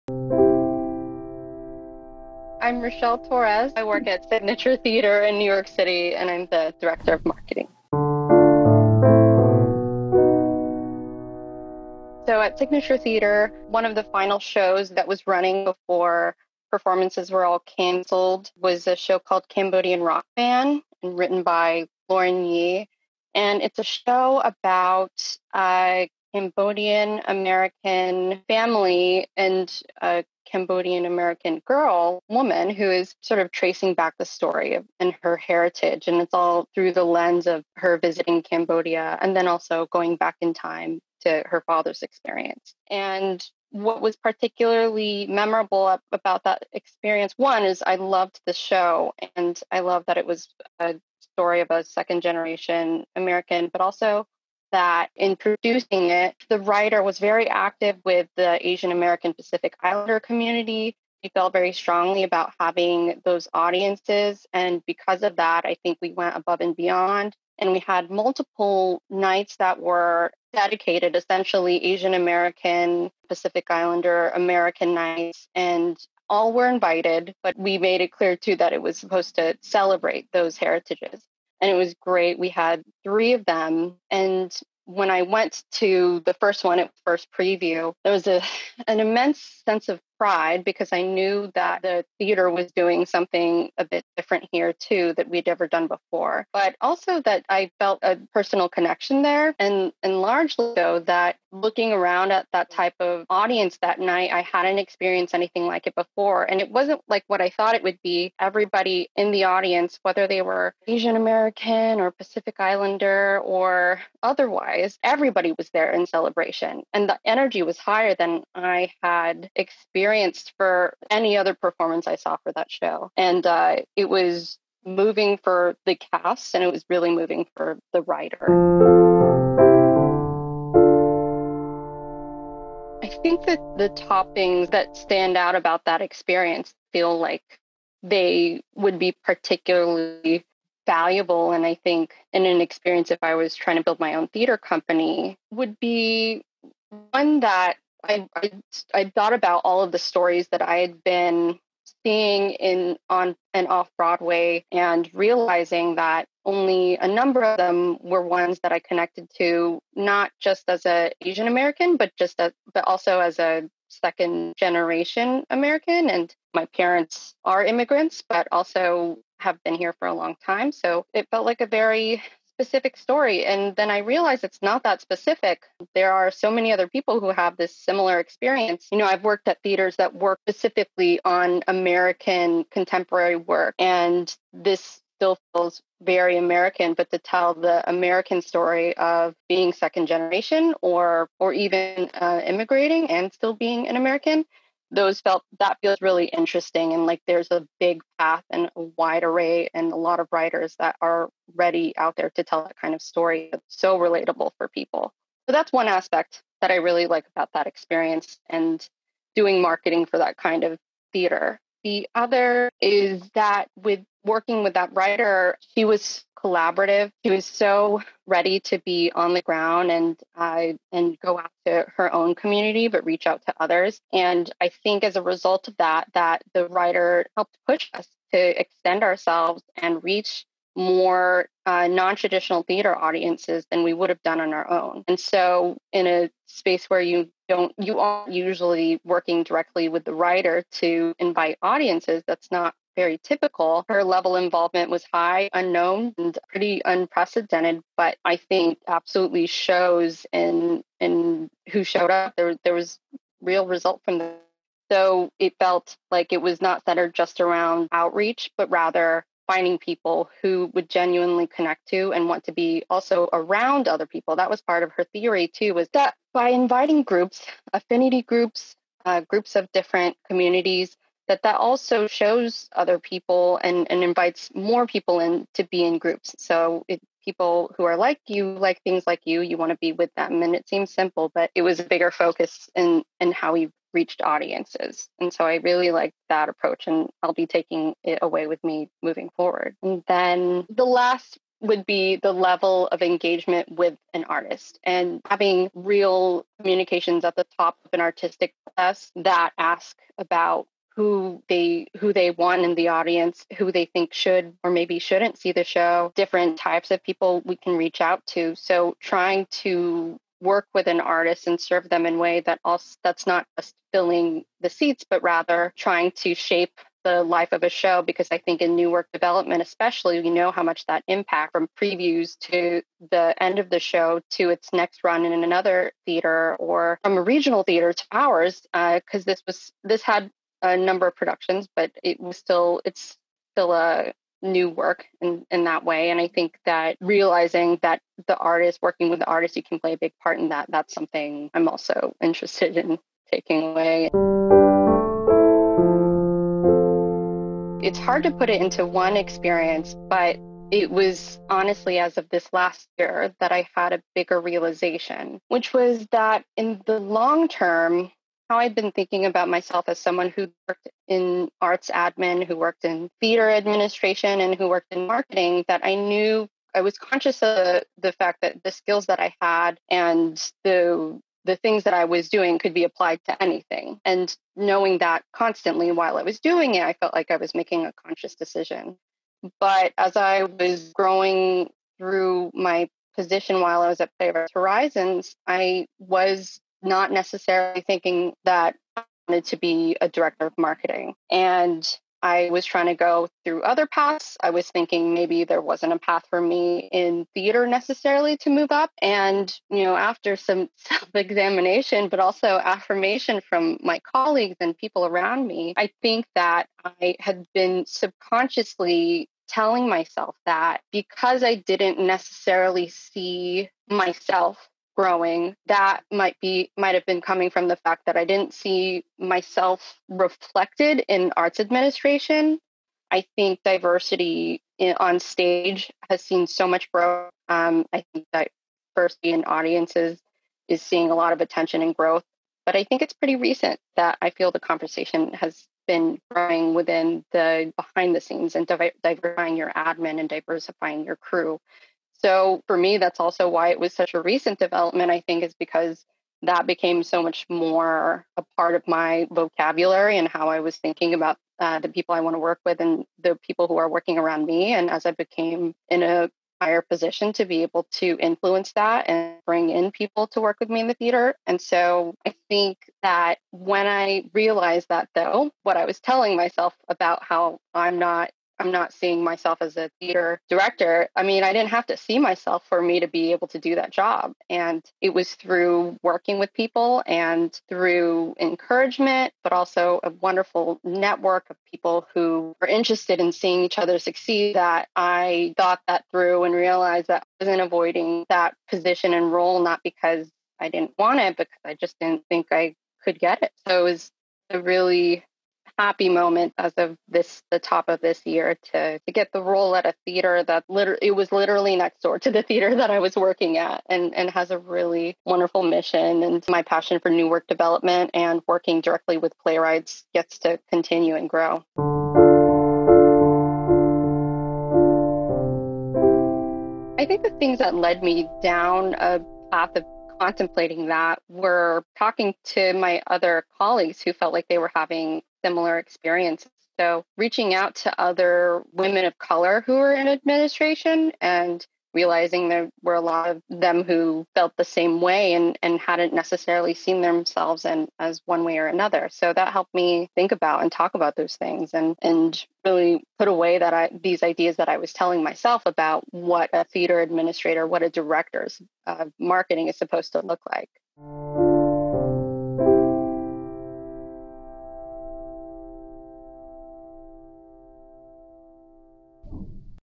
I'm Rochelle Torres. I work at Signature Theater in New York City, and I'm the director of marketing. So at Signature Theater, one of the final shows that was running before performances were all canceled was a show called Cambodian Rock Band, and written by Lauren Yee. And it's a show about a Cambodian American family and a Cambodian American woman, who is sort of tracing back the story and her heritage. And it's all through the lens of her visiting Cambodia and then also going back in time to her father's experience. And what was particularly memorable about that experience, one, is I loved the show, and I love that it was a story of a second generation American, but also that in producing it, the writer was very active with the Asian American Pacific Islander community. He felt very strongly about having those audiences. And because of that, I think we went above and beyond. And we had multiple nights that were dedicated, essentially Asian American, Pacific Islander American nights. And all were invited, but we made it clear too that it was supposed to celebrate those heritages. And it was great. We had 3 of them. And when I went to the first one, first preview, there was an immense sense of pride because I knew that the theater was doing something a bit different here too that we'd ever done before. But also that I felt a personal connection there, and largely so that looking around at that type of audience that night, I hadn't experienced anything like it before. And it wasn't like what I thought it would be. Everybody in the audience, whether they were Asian American or Pacific Islander or otherwise, everybody was there in celebration. And the energy was higher than I had experienced for any other performance I saw for that show. And it was moving for the cast, and it was really moving for the writer. I think that the top things that stand out about that experience feel like they would be particularly valuable. And I think in an experience, if I was trying to build my own theater company, would be one that I thought about all of the stories that I had been seeing on and off Broadway, and realizing that only a number of them were ones that I connected to, not just as a Asian American, but also as a second generation American. And my parents are immigrants, but also have been here for a long time. So it felt like a very specific story. And then I realized it's not that specific. There are so many other people who have this similar experience. I've worked at theaters that work specifically on American contemporary work, and this still feels very American, but to tell the American story of being second generation or even immigrating and still being an American, that feels really interesting. And like there's a big path and a wide array and a lot of writers that are ready out there to tell that kind of story that's so relatable for people. So that's one aspect that I really like about that experience and doing marketing for that kind of theater. The other is that with working with that writer, she was collaborative. She was so ready to be on the ground and go out to her own community, but reach out to others. And I think as a result of that the writer helped push us to extend ourselves and reach more non-traditional theater audiences than we would have done on our own. And so in a space where you aren't usually working directly with the writer to invite audiences, that's not very typical. Her level of involvement was high, unknown, and pretty unprecedented, but I think absolutely shows in who showed up. There was real result from the. So it felt like it was not centered just around outreach, but rather finding people who would genuinely connect to and want to be also around other people. That was part of her theory too, was that by inviting groups, affinity groups, groups of different communities, that also shows other people and invites more people in to be in groups. So people who are like you, like things like you want to be with them. And it seems simple, but it was a bigger focus in how we reached audiences. And so I really like that approach, and I'll be taking it away with me moving forward. And then the last would be the level of engagement with an artist and having real communications at the top of an artistic process that ask about who they want in the audience, who they think should or maybe shouldn't see the show, different types of people we can reach out to. So trying to work with an artist and serve them in a way that's not just filling the seats, but rather trying to shape the life of a show, because I think in new work development, especially, we know how much that impact from previews to the end of the show to its next run in another theater or from a regional theater to ours, because this had a number of productions, but it's still a new work in that way. And I think that realizing that working with the artist, you can play a big part in that. That's something I'm also interested in taking away. It's hard to put it into one experience, but it was honestly as of this last year that I had a bigger realization, which was that in the long term, how I'd been thinking about myself as someone who worked in arts admin, who worked in theater administration, and who worked in marketing, that I knew I was conscious of the fact that the skills that I had and the things that I was doing could be applied to anything. And knowing that constantly while I was doing it, I felt like I was making a conscious decision. But as I was growing through my position while I was at Playwrights Horizons, I was not necessarily thinking that I wanted to be a director of marketing. And I was trying to go through other paths. I was thinking maybe there wasn't a path for me in theater necessarily to move up. And, after some self-examination, but also affirmation from my colleagues and people around me, I think that I had been subconsciously telling myself that because I didn't necessarily see myself growing, that might have been coming from the fact that I didn't see myself reflected in arts administration. I think diversity on stage has seen so much growth. I think that diversity in audiences is seeing a lot of attention and growth. But I think it's pretty recent that I feel the conversation has been growing within the behind the scenes and diversifying your admin and diversifying your crew. So for me, that's also why it was such a recent development, I think, is because that became so much more a part of my vocabulary and how I was thinking about the people I want to work with and the people who are working around me. And as I became in a higher position to be able to influence that and bring in people to work with me in the theater. And so I think that when I realized that, though, what I was telling myself about how I'm not seeing myself as a theater director. I mean, I didn't have to see myself for me to be able to do that job. And it was through working with people and through encouragement, but also a wonderful network of people who are interested in seeing each other succeed, that I thought that through and realized that I wasn't avoiding that position and role, not because I didn't want it, because I just didn't think I could get it. So it was a really happy moment as of the top of this year to get the role at a theater that it was literally next door to the theater that I was working at, and has a really wonderful mission. And my passion for new work development and working directly with playwrights gets to continue and grow. I think the things that led me down a path of contemplating that were talking to my other colleagues who felt like they were having similar experiences. So reaching out to other women of color who were in administration and realizing there were a lot of them who felt the same way and hadn't necessarily seen themselves as one way or another. So that helped me think about and talk about those things and really put away these ideas that I was telling myself about what a theater administrator, what a director's marketing is supposed to look like.